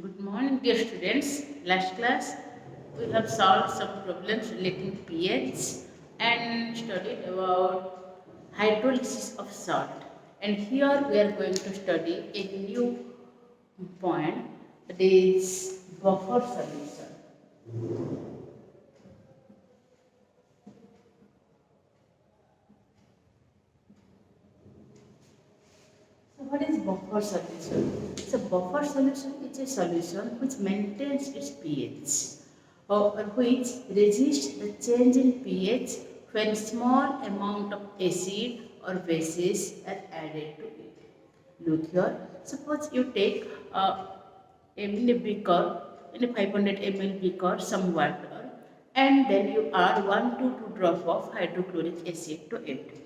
Good morning, dear students. Last class, we have solved some problems relating to pH and studied about hydrolysis of salt. And here we are going to study a new point, that is buffer solution. So what is buffer solution? So buffer solution is a solution which maintains its pH or which resists the change in pH when small amount of acid or bases are added to it. Look here, suppose you take in a beaker, in a 500 ml beaker some water, and then you add 1 to 2 drop of hydrochloric acid to it,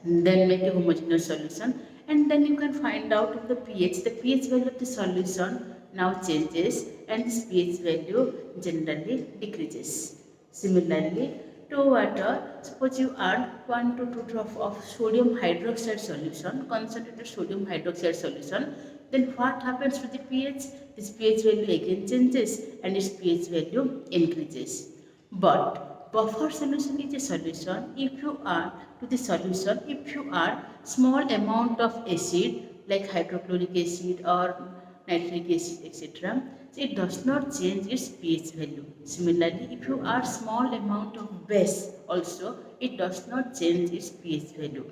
then make a homogeneous solution, and then you can find out the pH. The pH value of the solution now changes and this pH value generally decreases. Similarly, to water, suppose you add 1 to 2 drop of sodium hydroxide solution, concentrated sodium hydroxide solution, then what happens to the pH? This pH value again changes and its pH value increases. But buffer solution is a solution if you add to the solution, if you add small amount of acid like hydrochloric acid or nitric acid, etc., so it does not change its pH value. Similarly, if you add small amount of base also, it does not change its pH value.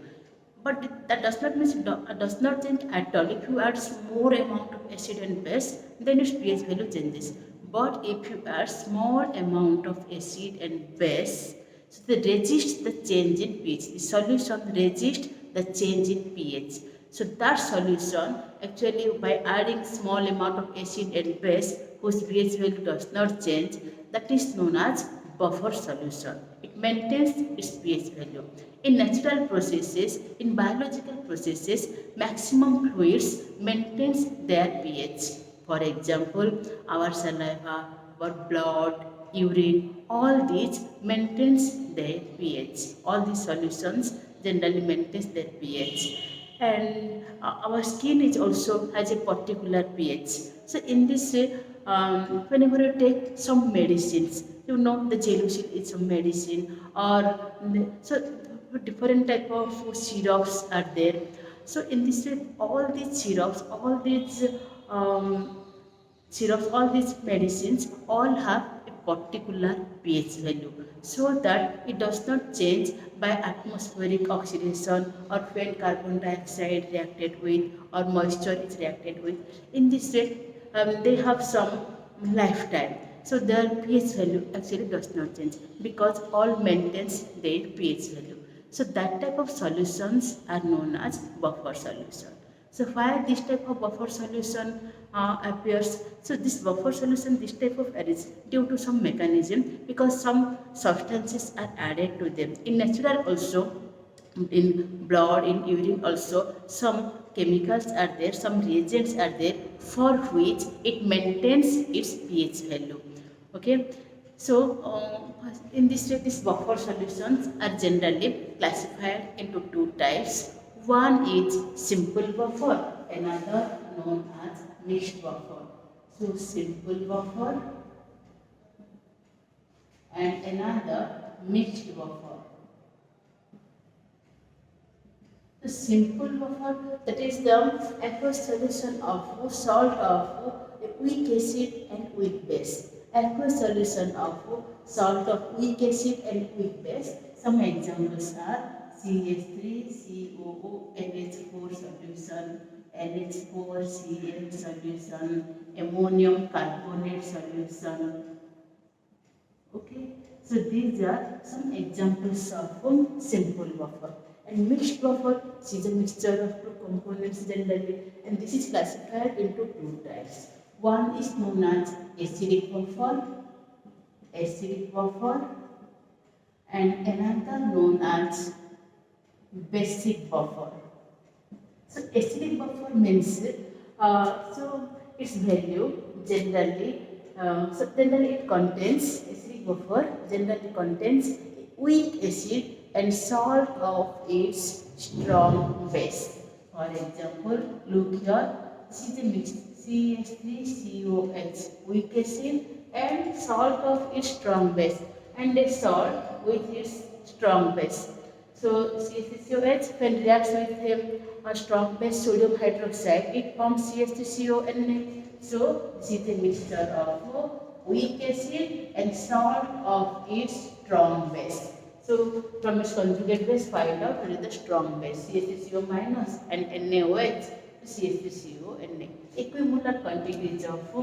But that does not mean does not change at all. If you add more amount of acid and base, then its pH value changes. But if you add small amount of acid and base, so they resist the change in pH. The solution resists the change in pH. So that solution actually by adding small amount of acid and base whose pH value does not change, that is known as buffer solution. It maintains its pH value. In natural processes, in biological processes, maximum fluids maintains their pH. For example, our saliva, our blood, urine, all these maintains their pH. All these solutions generally maintains their pH. And our skin is also has a particular pH. So in this way, whenever you take some medicines, you know the gelusil is some medicine, or so different type of syrups are there. So in this way, all these syrups, all these um, syrups, all these medicines all have a particular pH value, so that it does not change by atmospheric oxidation or when carbon dioxide reacted with or moisture is reacted with. In this way, they have some lifetime. So their pH value actually does not change because all maintains their pH value. So that type of solutions are known as buffer solution. So why this type of buffer solution appears? So this buffer solution, this type of arrays due to some mechanism, because some substances are added to them. In natural also, in blood, in urine also, some chemicals are there, some reagents are there for which it maintains its pH value. Okay. So, in this way, these buffer solutions are generally classified into two types. One is simple buffer, another known as mixed buffer. So, simple buffer and another mixed buffer. The simple buffer, that is the aqueous solution of salt of weak acid and weak base. Aqueous solution of salt of weak acid and weak base. Some examples are CH3, COO, NH4 solution, NH4Cl solution, ammonium carbonate solution. Okay, so these are some examples of simple buffer. And mixed buffer is a mixture of two components generally, and this is classified into two types. One is known as acidic buffer, and another known as basic buffer. So acidic buffer means so its value generally generally it contains acidic buffer generally contains weak acid and salt of its strong base. For example, look here. This is a mixed CH3COH, weak acid, and salt of its strong base, and a salt with its strong base. So CH3COH when reacts with a strong base sodium hydroxide, it forms CH3CONA. So this is a mixture of weak acid and salt of its strong base. So from its conjugate base, find out what is the strong base, CH3CO minus and NaOH to CH3CONA. Equivalent quantities of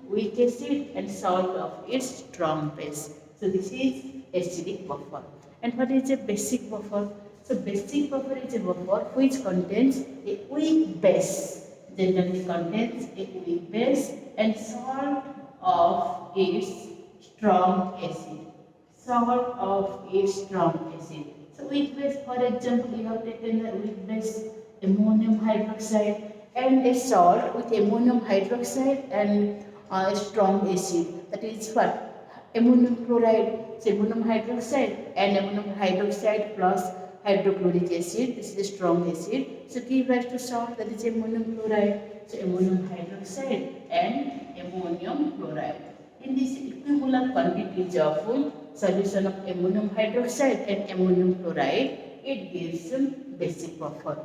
weak acid and salt of its strong base. So this is acidic buffer. And what is a basic buffer? So basic buffer is a buffer which contains a weak base. Generally contains a weak base and salt of its strong acid. Salt of its strong acid. So weak base, for example, you have taken the weak base ammonium hydroxide and a salt with ammonium hydroxide and a strong acid. That is what? Ammonium chloride. So ammonium hydroxide and ammonium hydroxide plus hydrochloric acid. This is a strong acid. So give rise to salt, that is ammonium chloride. So ammonium hydroxide and ammonium chloride. In this equivalent quantities of solution of ammonium hydroxide and ammonium chloride, it gives some basic buffer.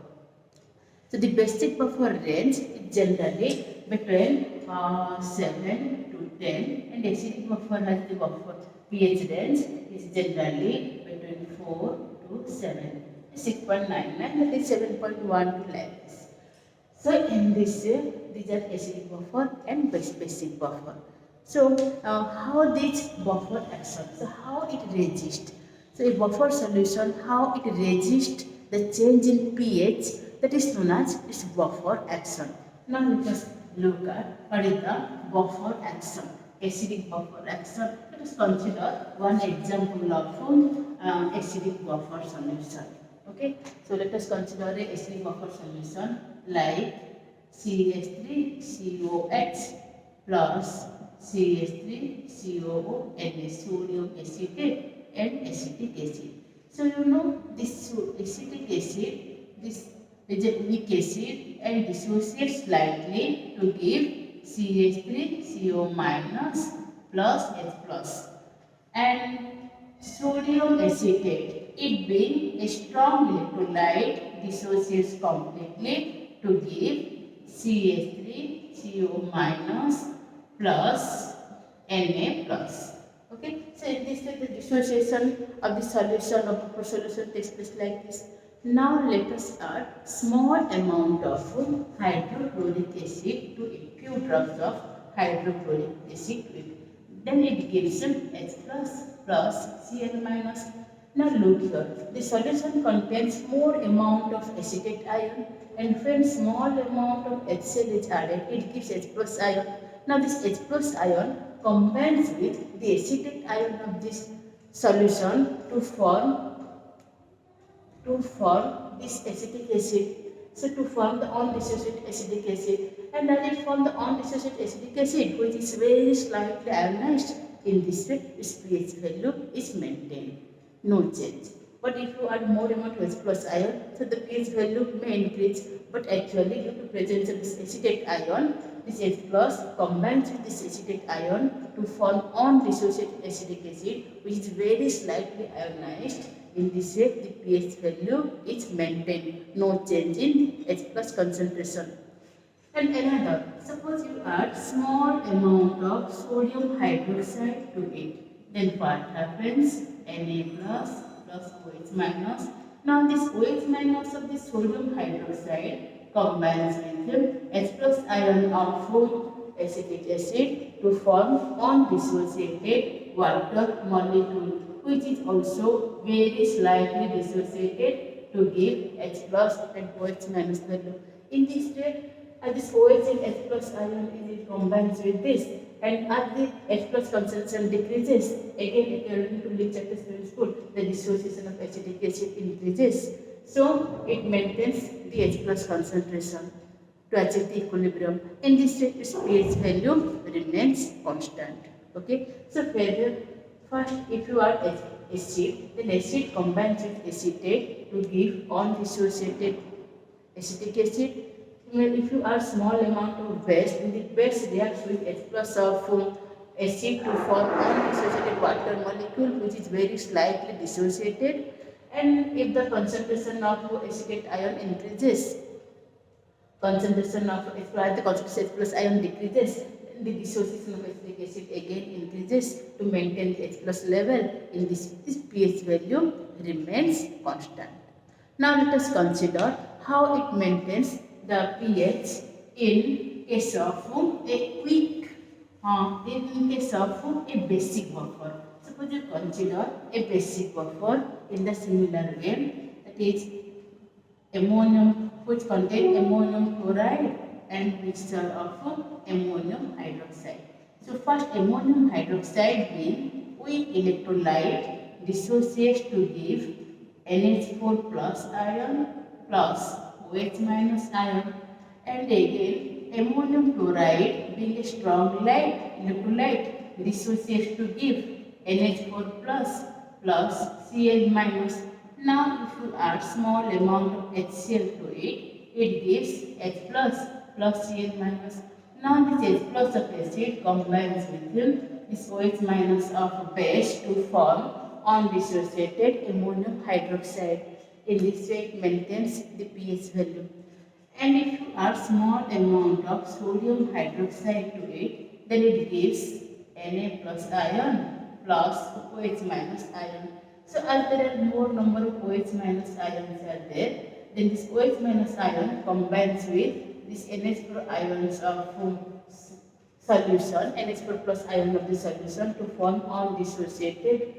So the basic buffer range is generally between 7 to 10, and acidic buffer has the buffer pH range is generally between 4 to 7, 6.99, that is 7.1 to like this. So in this, these are acidic buffer and basic buffer. So how this buffer action? So how it resists? So a buffer solution, how it resists the change in pH, that is known as its buffer action. Now let us look at what is the buffer action, acidic buffer action. Let us consider one example of acidic buffer solution. Okay, so let us consider a acidic buffer solution like CH3COH plus CH3COO and sodium acetate and acetic acid. So you know this acetic acid, this is a weak acid and dissociates slightly to give CH3CO minus plus H plus. And sodium acetate, it being a strong electrolyte, dissociates completely to give CH3CO minus plus Na plus. Okay, so in this way the dissociation of the solution of the solution takes place like this. Now let us add small amount of hydrochloric acid to a few drops of hydrochloric acid to it. Then it gives H plus Cl minus. Now look here, the solution contains more amount of acetate ion, and when small amount of HCl is added, it gives H plus ion. Now this H plus ion combines with the acetate ion of this solution to form this acetic acid. So to form the undissociated acetic acid, and does it form the undissociated acetic acid which is very slightly ionized. In this way its pH value is maintained, no change. But if you add more amount of H plus ion, so the pH value may increase, but actually due to presence of this acetate ion, this H plus combines with this acetate ion to form undissociated acetic acid which is very slightly ionized. In this way the pH value is maintained, no change in H plus concentration. And another, suppose you add small amount of sodium hydroxide to it, then what happens? Na plus OH minus. Now this OH minus of the sodium hydroxide combines with H plus ion of acetic acid to form undissociated water molecule, which is also very slightly dissociated to give H plus and OH minus value. In this way, this OH and H plus ion is combined with this, and as the H plus concentration decreases, again according to Lee chapter school, the dissociation of acetic acid increases. So it maintains the H plus concentration to achieve the equilibrium. In this way, its pH value remains constant. Okay. So further, first if you add acid, then acid combines with acetate to give undissociated acetic acid. if you add small amount of base, then the base reacts with H plus of acid to form undissociated water molecule which is very slightly dissociated, and if the concentration of acetate ion increases, concentration of H plus, the concentration H plus ion decreases, the dissociation of acetic acid again increases to maintain the H plus level. In this pH value remains constant. Now let us consider how it maintains the pH in case of a quick, in case of a basic buffer. Suppose you consider a basic buffer in the similar way, that is ammonium, which contain ammonium chloride and mixture of ammonium hydroxide. So first ammonium hydroxide being weak electrolyte dissociates to give NH4 plus ion plus OH minus ion, and again ammonium chloride being a strong light electrolyte dissociates to give NH4 plus Cl minus. Now if you add small amount of HCl to it, it gives H plus Cl minus. Now this H plus of acid combines with this OH minus of base to form undissociated ammonium hydroxide. In this way it maintains the pH value. And if you add small amount of sodium hydroxide to it, then it gives Na plus ion plus OH minus ion. So as there are more number of OH minus ions are there, then this OH minus ion combines with this NH4 ions of solution, NH4 plus ion of the solution to form undissociated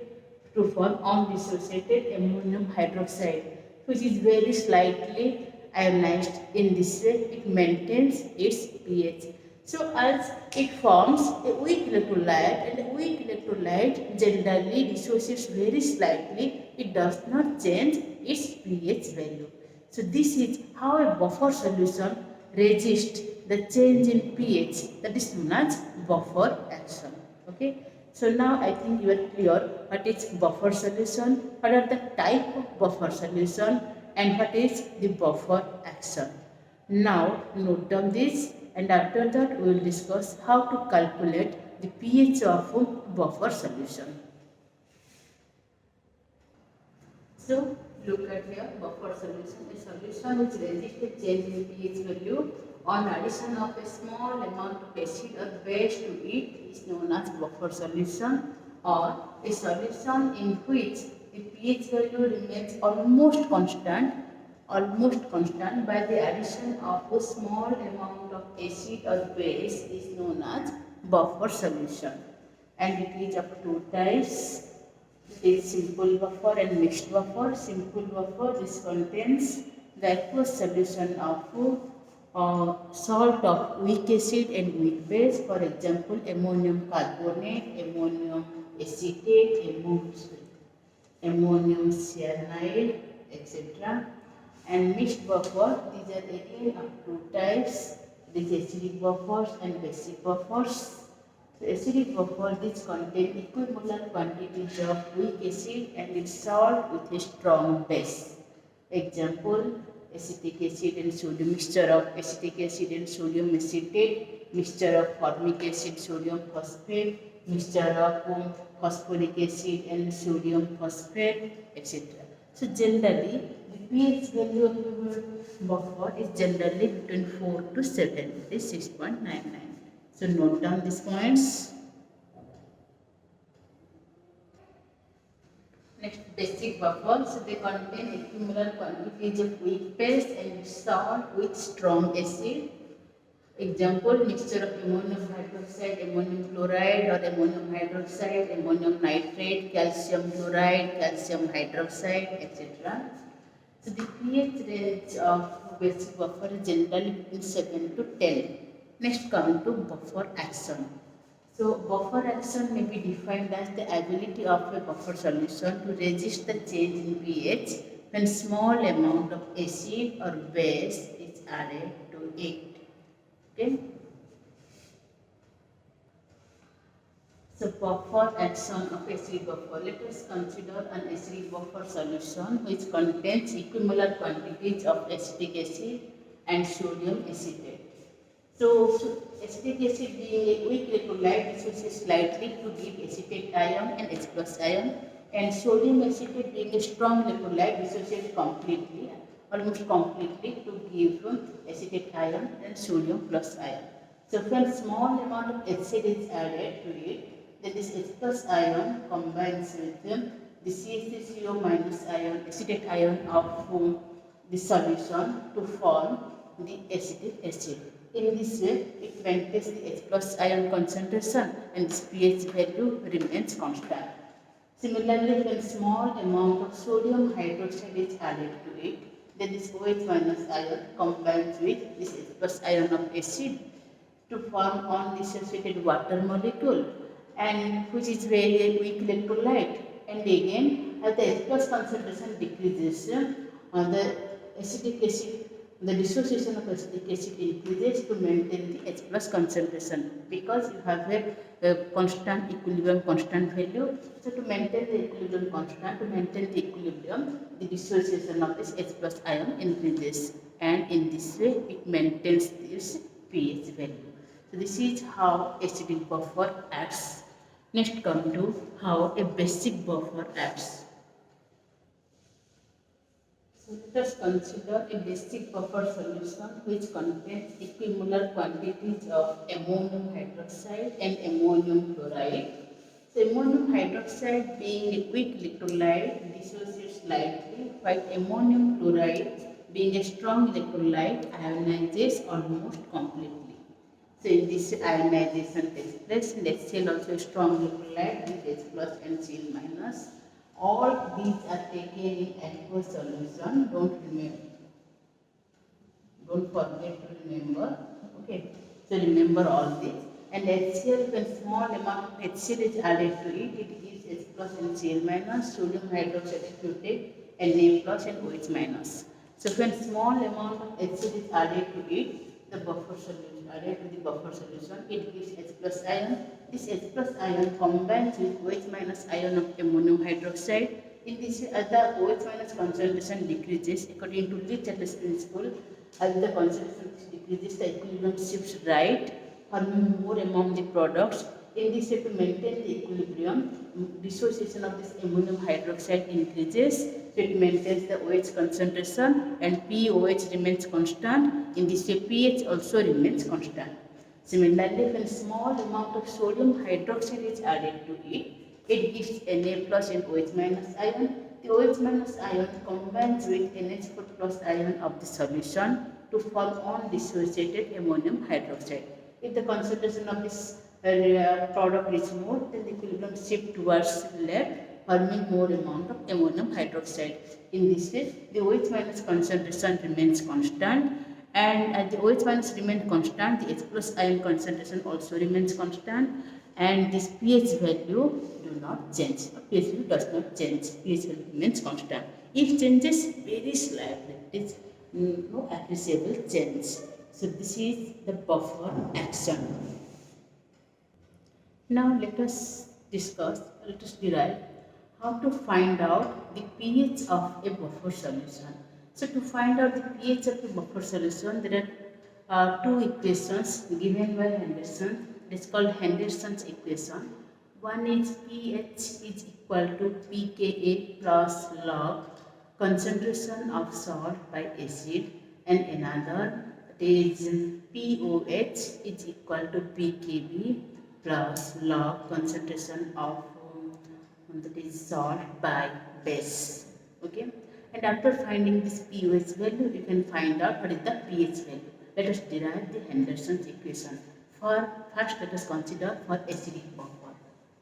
ammonium hydroxide, which is very slightly ionized. In this way it maintains its pH. So as it forms a weak electrolyte, and a weak electrolyte generally dissociates very slightly, it does not change its pH value. So this is how a buffer solution resists the change in pH, that is known as buffer action. Okay. So now I think you are clear what is buffer solution, what are the type of buffer solution, and what is the buffer action. Now note down this, and after that we will discuss how to calculate the pH of buffer solution. So look at here, buffer solution, a solution which resists a change in pH value on addition of a small amount of acid or base to it is known as buffer solution, or a solution in which the pH value remains almost constant by the addition of a small amount of acid or base is known as buffer solution. And it is of two types. It is simple buffer and mixed buffer. Simple buffer, this contains the aqueous solution of salt of weak acid and weak base, for example ammonium carbonate, ammonium acetate, ammonium cyanide, etc. And mixed buffer, these are again of two types, these acidic buffers and basic buffers. So acidic buffer, this contain equivalent quantities of weak acid and its salt with a strong base. Example, acetic acid and sodium, mixture of acetic acid and sodium acetate, mixture of formic acid, sodium phosphate, mixture of phosphoric acid and sodium phosphate, etc. So generally, the pH value of the buffer is generally between 4 to 7, that is 6.99. So note down these points. Next, basic buffer. So they contain equivalent quantities of weak base and salt with strong acid. Example, mixture of ammonium hydroxide, ammonium chloride, or ammonium hydroxide, ammonium nitrate, calcium chloride, calcium hydroxide, etc. So the pH range of basic buffer is generally between 7 to 10. Next, come to buffer action. So buffer action may be defined as the ability of a buffer solution to resist the change in pH when small amount of acid or base is added to it. Okay. So buffer action of acidic buffer. Let us consider an acidic buffer solution which contains equivalent quantities of acetic acid and sodium acetate. So acetic acid being a weak electrolyte dissociates slightly to give acetate ion and H plus ion, and sodium acetate being a strong electrolyte dissociates completely, almost completely to give acetate ion and sodium plus ion. So when small amount of acid is added to it, then this H plus ion combines with the CH3CO minus ion, acetate ion of the solution to form the acetic acid. In this way, it maintains the H plus ion concentration and its pH value remains constant. Similarly, when small amount of sodium hydroxide is added to it, then this OH minus ion combines with this H plus ion of acid to form undissociated water molecule, and which is very weak electrolyte. And again, as the H plus concentration decreases, the acetic acid, the dissociation of acetic acid increases to maintain the H plus concentration, because you have a constant equilibrium constant value. So to maintain the equilibrium constant, to maintain the equilibrium, the dissociation of this H plus ion increases, and in this way it maintains this pH value. So this is how acidic buffer acts. Next come to how a basic buffer acts. So let us consider a basic buffer solution which contains equimolar quantities of ammonium hydroxide and ammonium chloride. So ammonium hydroxide being a weak electrolyte dissociates slightly, while ammonium chloride being a strong electrolyte ionizes almost completely. So in this ionization takes place, HCl also a strong electrolyte with H plus and Cl minus. All these are taken in aqueous solution. Don't forget to remember. Okay. So remember all this. And HCl, when small amount of HCl is added to it, it gives H plus and Cl minus, sodium hydroxide is mutate, and Na plus and OH minus. So when small amount of HCl is added to it, the buffer solution added to the buffer solution, it gives H plus ion. This H plus ion combines with OH minus ion of ammonium hydroxide. In this, as the OH minus concentration decreases, according to Le-Chatelain's principle, as the concentration decreases, the equilibrium shifts right, forming more among the products. In this way, to maintain the equilibrium, dissociation of this ammonium hydroxide increases, so it maintains the OH concentration, and POH remains constant. In this way, pH also remains constant. Similarly, when small amount of sodium hydroxide is added to it, it gives Na plus and OH minus ion. The OH minus ion combines with NH4 plus ion of the solution to form undissociated ammonium hydroxide. If the concentration of this product is more, then the equilibrium shift towards left, forming more amount of ammonium hydroxide. In this way, the OH minus concentration remains constant, and as the OH minus remains constant, the H plus ion concentration also remains constant, and this pH value do not change. pH value does not change. pH value remains constant. If changes very slightly, it is no appreciable change. So this is the buffer action. Now let us derive how to find out the pH of a buffer solution. So to find out the pH of the buffer solution, there are two equations given by Henderson. It is called Henderson's equation. One is pH is equal to pKa plus log concentration of salt by acid, and another is pOH is equal to pKb plus log concentration of that is salt by base. Okay, and after finding this pOH value, you can find out what is the pH value. Let us derive the Henderson's equation. First, let us consider for acidic buffer.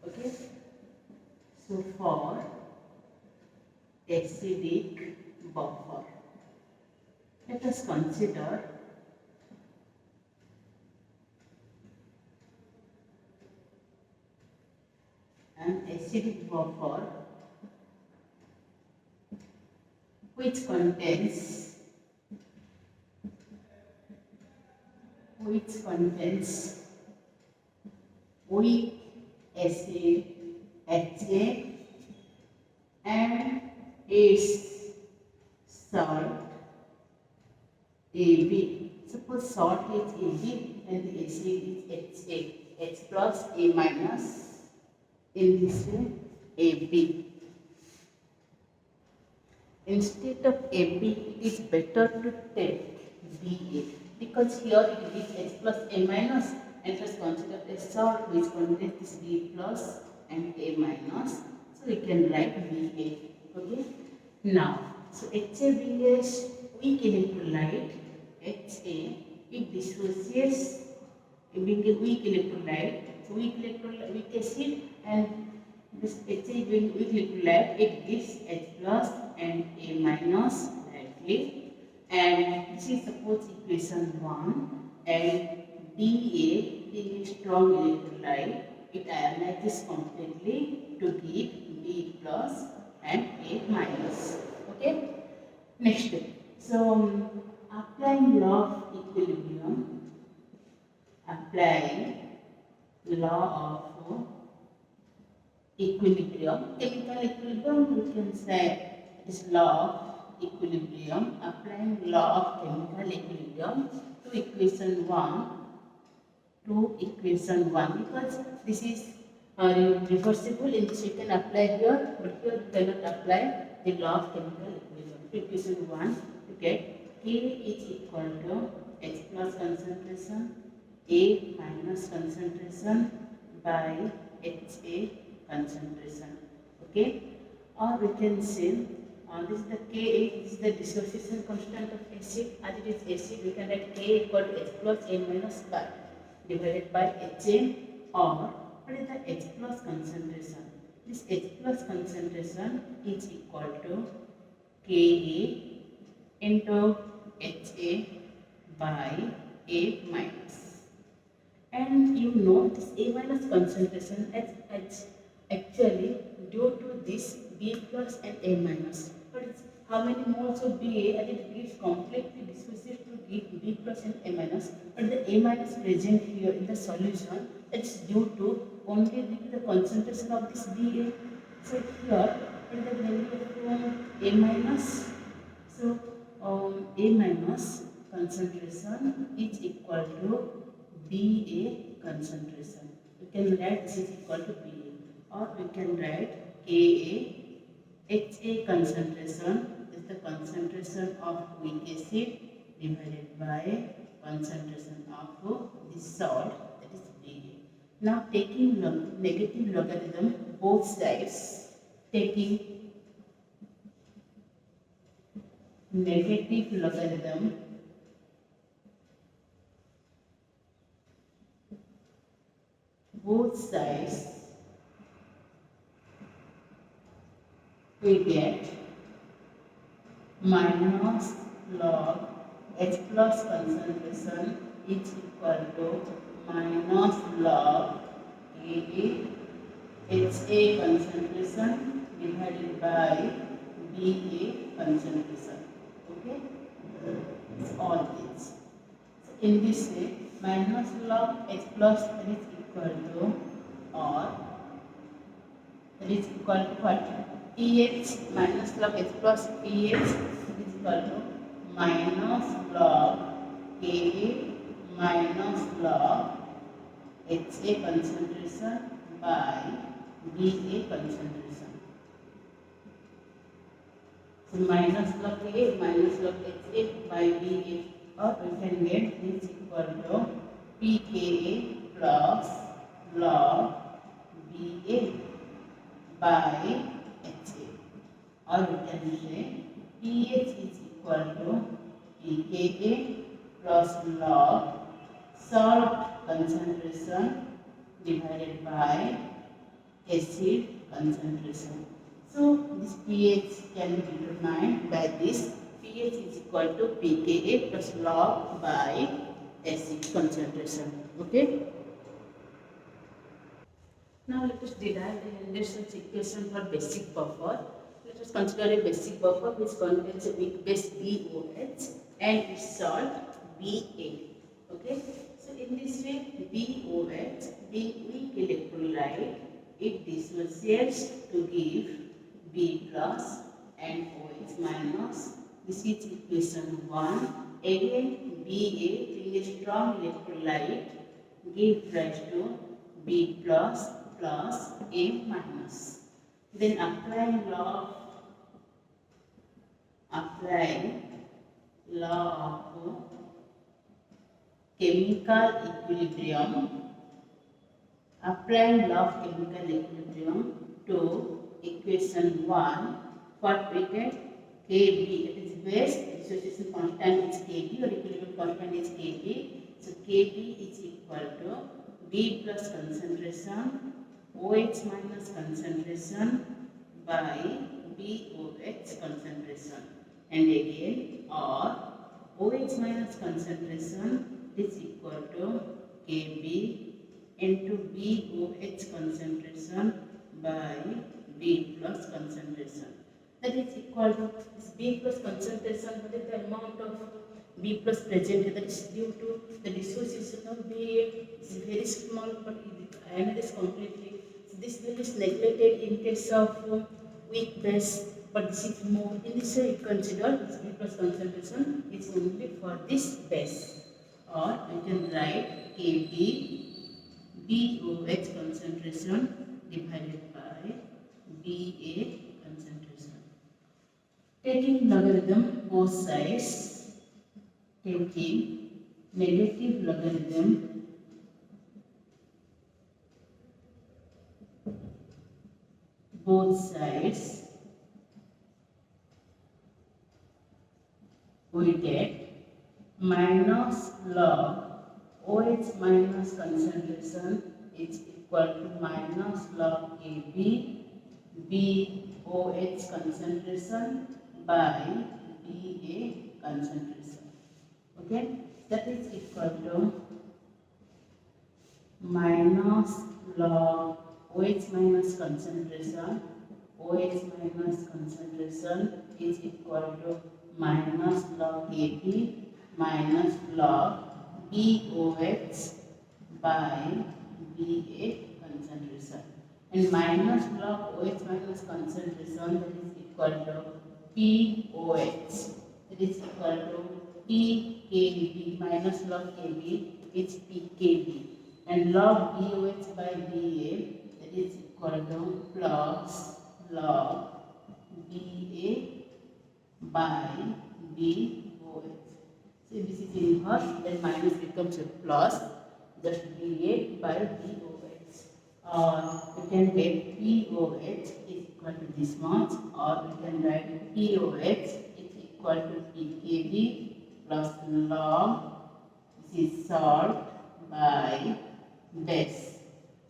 Okay, so for acidic buffer, let us consider an acidic buffer which contains weak acid HA and its salt AB. Suppose salt is AB and the acid is HA, H plus A minus, in this way AB. Instead of AB, it is better to take BA, because here it is H plus A minus and just consider a salt which contains this B plus and A minus. So we can write BA. Okay. Now, so HABH, weak electrolyte, HA, it dissociates being a weak electrolyte. So weak acid, and this HA being weak electrolyte, it gives H plus and A minus directly. And this is suppose equation 1, and Da being a strong electrolyte, it ionizes completely to give B plus and A minus. Okay. Next, so applying law of equilibrium, applying law of equilibrium, chemical equilibrium, we can say is law of equilibrium, applying law of chemical equilibrium to equation 1, because this is reversible. In this you can apply here, but here you cannot apply the law of chemical equilibrium. To equation 1, you get K is equal to H plus concentration, A minus concentration by HA concentration. Okay, or we can say this is the Ka, this is the dissociation constant of acid. As it is acid, we can write K equal to H plus A minus by divided by HA, or what is the H plus concentration? This H plus concentration is equal to Ka into HA by A minus. And you know this A minus concentration is actually due to this B plus and A minus. But it's how many moles of BA, and it gives completely dissociates to give B plus and A minus. But the A minus present here in the solution, it's due to only the concentration of this BA. So here, in the value of A minus, so A minus concentration is equal to BA concentration. We can write this is equal to BA, or we can write Ka. HA concentration is the concentration of weak acid divided by concentration of the salt, that is BA. Now taking negative logarithm both sides, taking negative logarithm both sides, we get minus log H plus concentration is equal to minus log HA concentration divided by BA concentration. Okay, it's all this. So in this way, minus log H plus is equal to, or that is equal to what? pH minus log H plus pH is equal to minus log Ka minus log HA concentration by BA concentration. So minus log Ka minus log HA by BA, or we can get this equal to pKa plus log BA by HA, or we can say pH is equal to pKa plus log salt concentration divided by acid concentration. So this pH can be determined by this. pH is equal to pKa plus log by acid concentration. Okay. Now let us derive the Henderson's equation for basic buffer. Let us consider a basic buffer which contains a weak base BOH and its salt BA. Okay. So in this way, BOH being weak electrolyte, it dissociates to give B plus and OH minus. This is equation 1. Again, BA taking a strong electrolyte give rise to B plus plus A minus. Then apply law of chemical equilibrium. Applying law of chemical equilibrium to equation 1, what we get? Kb, it is base dissociation constant is Kb or equilibrium constant is Kb. So Kb is equal to B plus concentration OH minus concentration by BOH concentration, and again or OH minus concentration is equal to Kb into BOH concentration by B plus concentration. That is equal to this B plus concentration. What is the amount of B plus present? That is due to the dissociation of B. It's very small, but ionized completely. So this value is neglected in case of weak base, but this is more. In this way, you consider this B plus concentration is only for this base, or you can write Kb BOH concentration divided by BA concentration. Taking logarithm both sides, taking negative logarithm both sides, we get minus log OH minus concentration is equal to minus log Kb BOH concentration by BA concentration. Okay, that is equal to minus log OH minus concentration. OH minus concentration is equal to minus log Kb minus log BOH by BA concentration, and minus log OH minus concentration, that is equal to POH, that is equal to PKB, minus log KB is PKB, and log BOH by BA, that is equal to plus log BA by BOH. So this is inverse, then minus becomes a plus, just BA by BOH. Or you can get POH is equal to this much, or you can write POH is equal to PKB plus log, this is salt by base,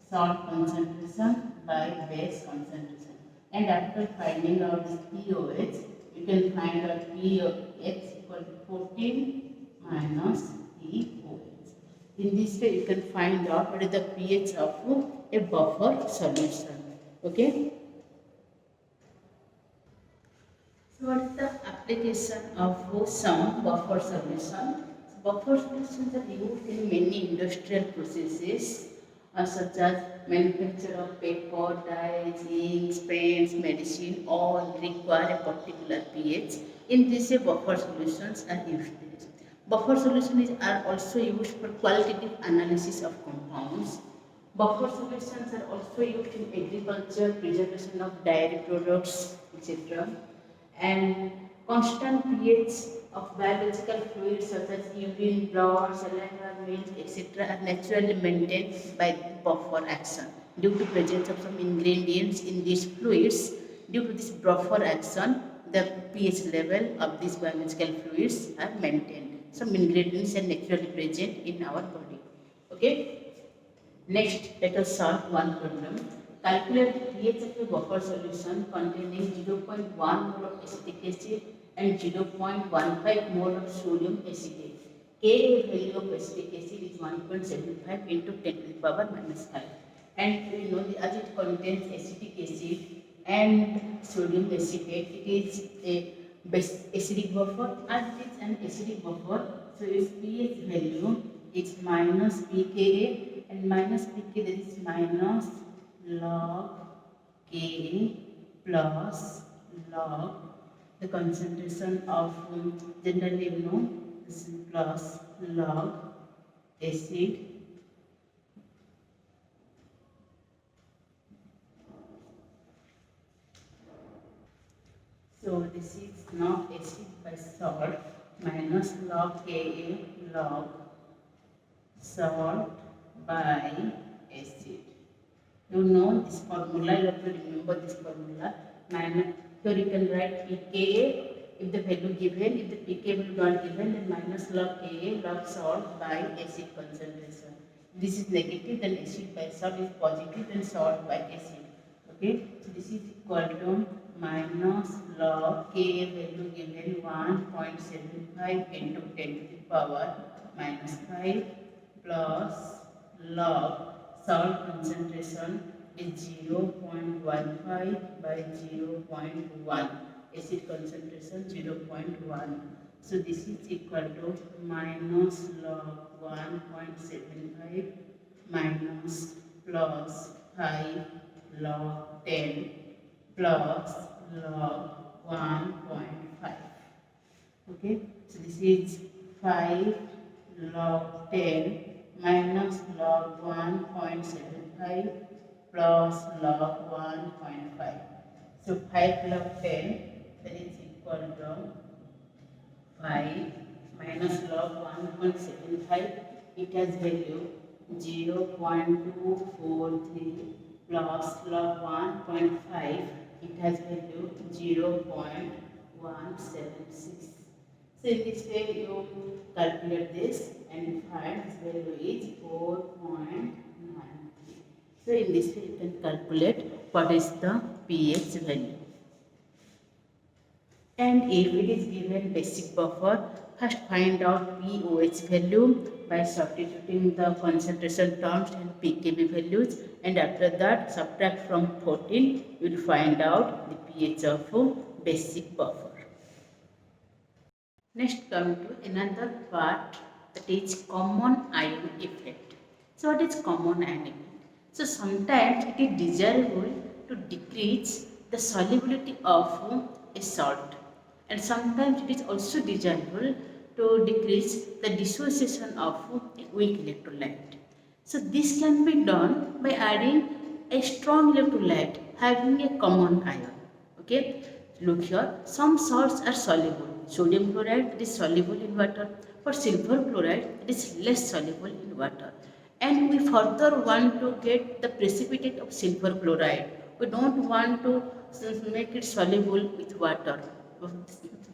salt concentration by base concentration. And after finding out this POH, you can find out POH equal to 14 minus POH. In this way, you can find out what is the pH of a buffer solution. Okay. So, what is the application of some buffer solution? So, buffer solutions are used in many industrial processes, such as manufacture of paper, dyes, inks, paints, medicine, all require a particular pH. In this way, buffer solutions are used. Buffer solutions are also used for qualitative analysis of compounds. Buffer solutions are also used in agriculture, preservation of dairy products, etc. And constant pH of biological fluids such as urine, blood, saliva, milk, etc. are naturally maintained by buffer action. Due to presence of some ingredients in these fluids, due to this buffer action, the pH level of these biological fluids are maintained. Some ingredients are naturally present in our body. Okay. Next, let us solve one problem. Calculate the pH of a buffer solution containing 0.1 mole of acetic acid and 0.15 mole of sodium acetate. Ka value of acetic acid is 1.75 into 10 to the power minus 5. And we know that as it contains acetic acid and sodium acetate, it is a acidic buffer. As it is an acidic buffer, so its pH value is minus pKa, and minus pK, that is minus log Ka plus log the concentration of generally this is plus log acid. So this is now acid by salt minus log Ka log salt by acid. You know this formula, you have to remember this formula. Here you can write pKa if the value given, if the pKa value not given, then minus log Ka log salt by acid concentration. This is negative, then acid by salt is positive, then salt by acid. Okay, so this is equal to minus log Ka value given 1.75 into 10 to the power minus 5 plus log salt concentration is 0.15 by 0.1, acid concentration 0.1. So this is equal to minus log 1.75 minus plus 5 log 10 plus log 1.5. Okay, so this is 5 log 10 minus log 1.75 plus log 1.5. So 5 log 10, that is equal to 5 minus log 1.75. It has value 0.243 plus log 1.5. It has value 0.176. So in this way you calculate this and you find this value is 4.93. So in this way you can calculate what is the pH value. And if it is given basic buffer, first find out pOH value by substituting the concentration terms and pKb values, and after that subtract from 14, you will find out the pH of basic buffer. Next come to another part, that is common ion effect. So what is common ion effect? So sometimes it is desirable to decrease the solubility of a salt, and sometimes it is also desirable to decrease the dissociation of a weak electrolyte. So this can be done by adding a strong electrolyte having a common ion. Okay, look here, some salts are soluble. Sodium chloride is soluble in water, for silver chloride it is less soluble in water. And we further want to get the precipitate of silver chloride. We don't want to make it soluble with water,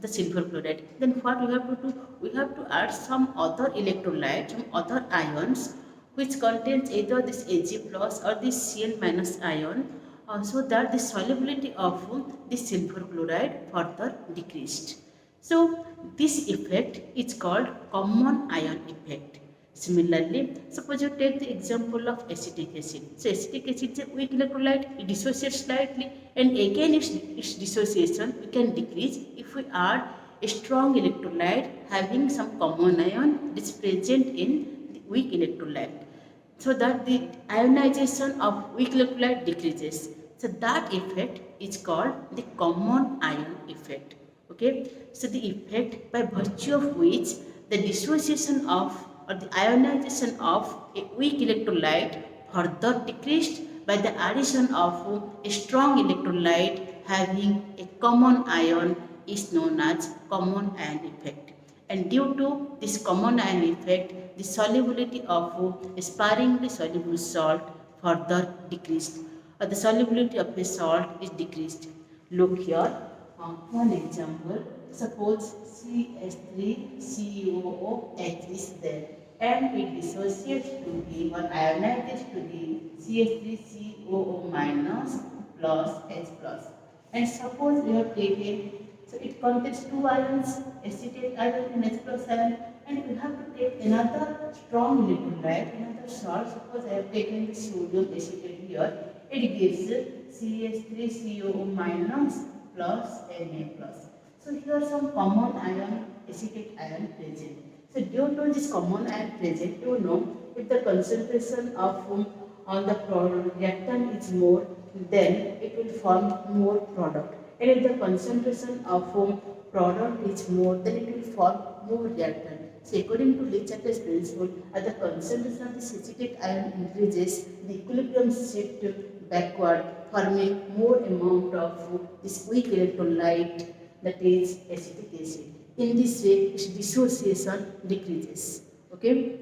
the silver chloride. Then what we have to do? We have to add some other electrolyte, some other ions which contains either this Ag plus or this Cl minus ion, so that the solubility of this silver chloride further decreased. So this effect is called common ion effect. Similarly, suppose you take the example of acetic acid. So acetic acid is a weak electrolyte, it dissociates slightly, and again its dissociation we can decrease if we add a strong electrolyte having some common ion that is present in the weak electrolyte, so that the ionization of weak electrolyte decreases. So that effect is called the common ion effect. Okay, so the effect by virtue of which the dissociation of or the ionization of a weak electrolyte further decreased by the addition of a strong electrolyte having a common ion is known as common ion effect. And due to this common ion effect, the solubility of a sparingly soluble salt further decreased, or the solubility of a salt is decreased. Look here, one example. Suppose CH3COOH is there, and it dissociates to the or ionizes to the CH3COO minus plus H plus. And suppose we have taken, so it contains two ions, acetate ion and H plus ion, and we have to take another strong electrolyte, another salt. Suppose I have taken the sodium acetate here, it gives CH3COO minus plus Na plus. So here some common ion, acetate ion present. So due to this common ion present, you know if the concentration of on the reactant is more, then it will form more product. And if the concentration of product is more, then it will form more reactant. So according to Lee-Chatter's principle, as the concentration of the acetic ion increases, the equilibrium shift backward, forming more amount of this weak electrolyte, that is acetic acid. In this way, its dissociation decreases. Okay.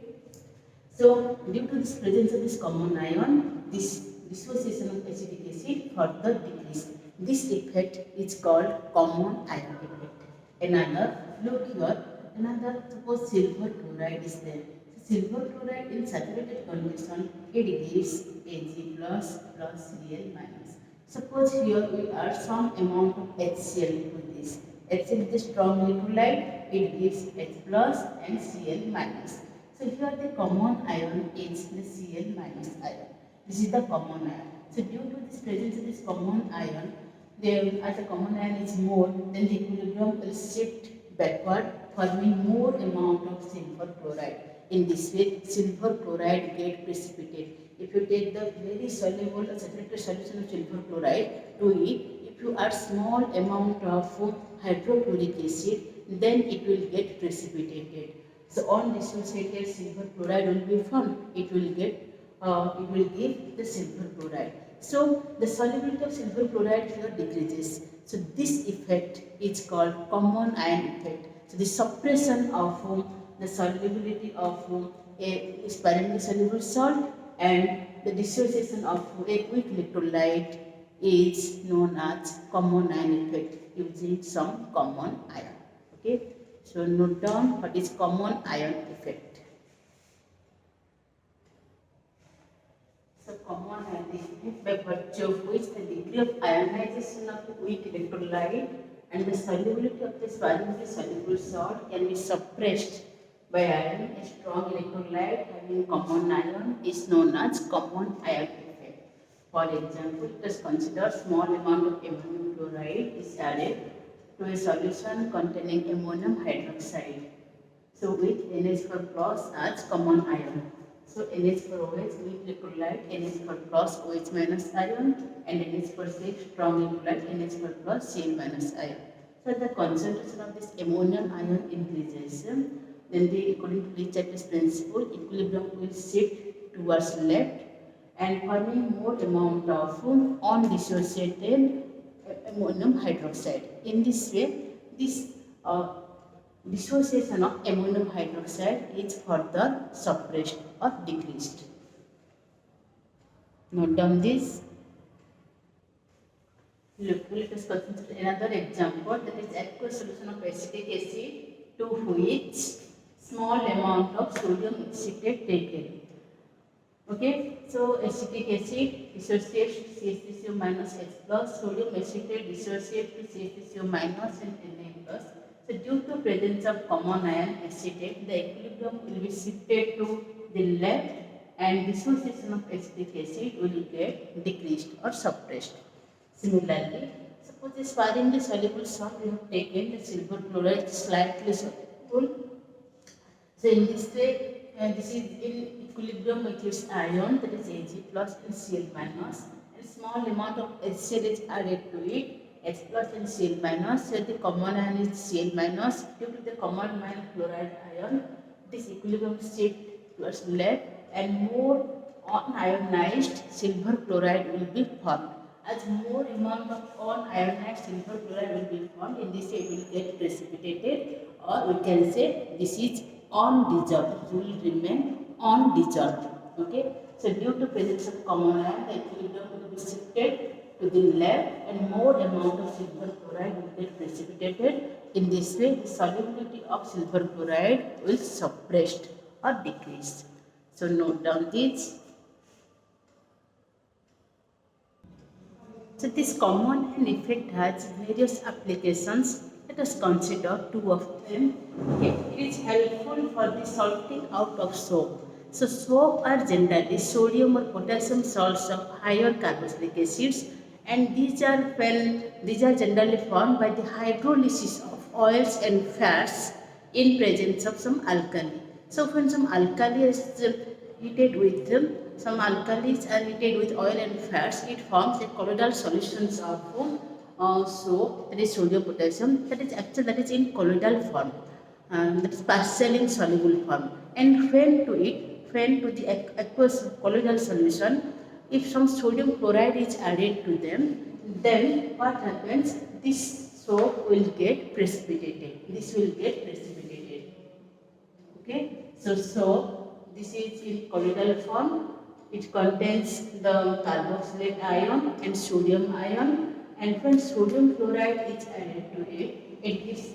So due to this presence of this common ion, this dissociation of acetic acid further decreases. This effect is called common ion effect. Another, look here, another, suppose silver chloride is there. So silver chloride in saturated condition, it gives Ag plus Cl minus. Suppose here we add some amount of HCl to this. HCl is a strong electrolyte, it gives H plus and Cl minus. So here the common ion is the Cl minus ion. This is the common ion. So due to this presence of this common ion, as the common ion is more, then the equilibrium will shift backward, forming more amount of silver chloride. In this way, silver chloride get precipitated. If you take the very soluble saturated solution of silver chloride to it, if you add small amount of hydrochloric acid, then it will get precipitated. So undissociated silver chloride will be formed. It will give the silver chloride. So the solubility of silver chloride here decreases. So this effect is called common ion effect. So the suppression of the solubility of a sparingly soluble salt and the dissociation of a weak electrolyte is known as common ion effect using some common ion. Okay. So note down what is common ion effect. So common ion effect by virtue of which the degree of ionization of the weak electrolyte and the solubility of the sparingly soluble salt can be suppressed by adding a strong electrolyte having common ion is known as common ion effect. For example, let us consider small amount of ammonium chloride is added to a solution containing ammonium hydroxide. So with NH4 plus as common ion. So NH4 OH weak electrolyte, NH4 plus OH minus ion, and NH4 6 strong electrolyte, NH4 plus Cl minus ion. So the concentration of this ammonium ion increases. Then according to Lee-Chatter's principle, equilibrium will shift towards left and forming more amount of undissociated ammonium hydroxide. In this way, this dissociation of ammonium hydroxide is further suppressed or decreased. Note down this. Look, let us consider another example, that is aqueous solution of acetic acid to which small amount of sodium acetate taken. Okay, so acetic acid dissociates to CH3CO minus H plus, sodium acetate dissociates to CH3CO minus and Na plus. So due to presence of common ion acetate, the equilibrium will be shifted to the left and dissociation of acetic acid will get decreased or suppressed. Similarly, suppose a sparingly soluble salt we have taken the silver chloride slightly soluble. So in this way, this is in equilibrium with its ion, that is Ag plus and Cl minus, and small amount of HCl is added to it, H plus and Cl minus. So the common ion is Cl minus. Due to the common ion chloride ion, this equilibrium shift towards left and more unionized silver chloride will be formed. As more amount of unionized silver chloride will be formed, in this way it will get precipitated, or we can say this is undissolved, it will remain undissolved. Okay, so due to presence of common ion, the equilibrium will be shifted to the left and more amount of silver chloride will get precipitated. In this way, the solubility of silver chloride will suppressed or decreased. So note down this. So this common ion effect has various applications. Let us consider two of them. Okay. It is helpful for the salting out of soap. So soap are generally sodium or potassium salts of higher carboxylic acids, and these are generally formed by the hydrolysis of oils and fats in presence of some alkali. So when some alkali is heated with some alkalis are heated with oil and fats, it forms a colloidal solutions of soap, that is sodium potassium, that is in colloidal form. that is partially insoluble form. And when to the aqueous colloidal solution, if some sodium chloride is added to them, then what happens? This soap will get precipitated. This will get precipitated. Okay, so this is in colloidal form. It contains the carboxylate ion and sodium ion, and when sodium chloride is added to it, it gives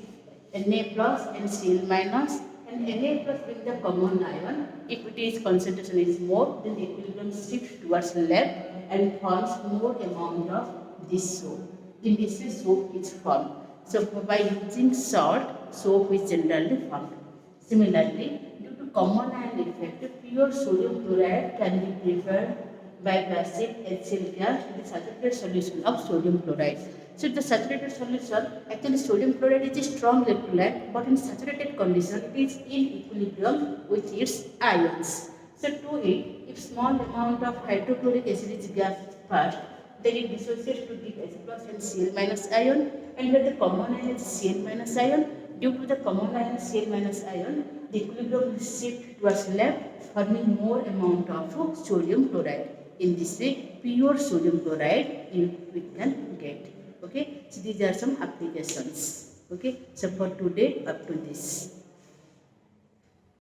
Na plus and Cl minus, and Na plus being the common ion. If it is concentration is more, then the equilibrium shifts towards left and forms more amount of this soap. In this way, soap is formed. So by using salt, soap is generally formed. Similarly, due to common ion effect, pure sodium chloride can be prepared by passive HCl gas in the saturated solution of sodium chloride. So the saturated solution, actually sodium chloride is a strong electrolyte, but in saturated condition it is in equilibrium with its ions. So to it, if small amount of hydrochloric acid is gas passed, then it dissociates to give H plus and Cl minus ion, and here the common ion is Cl minus ion. Due to the common ion Cl minus ion, the equilibrium will shift towards left, forming more amount of sodium chloride. In this way, pure sodium chloride we can get. Okay, so these are some applications. Okay, so for today up to this.